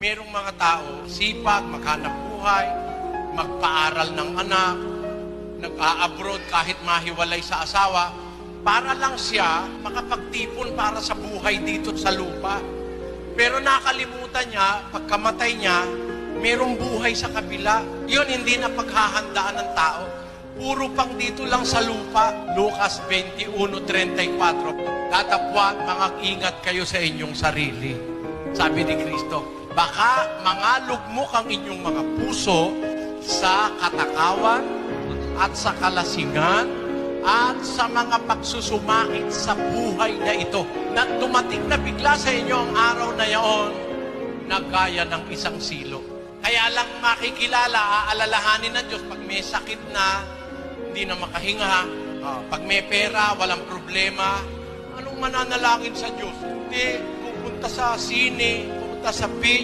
Merong mga tao, sipag, maghanap buhay, magpaaral ng anak, nag-a-abroad kahit mahiwalay sa asawa, para lang siya makapagtipon para sa buhay dito sa lupa. Pero nakalimutan niya, pagkamatay niya, merong buhay sa kabila. Yun hindi na paghahandaan ng tao. Puro pang dito lang sa lupa. Lucas 21:34. Datapwat, mga ingat kayo sa inyong sarili. Sabi ni Kristo, baka mangalugmok ang inyong mga puso sa katakawan at sa kalasingan at sa mga pagsusumait sa buhay na ito. Na dumating na bigla sa inyo ang araw na yaon na gaya ng isang silo. Kaya lang makikilala, aalalahanin ng Diyos pag may sakit na, hindi na makahinga, pag may pera, walang problema. Anong mananalangin sa Diyos? Hindi, pupunta sa sine, pupunta sa beach,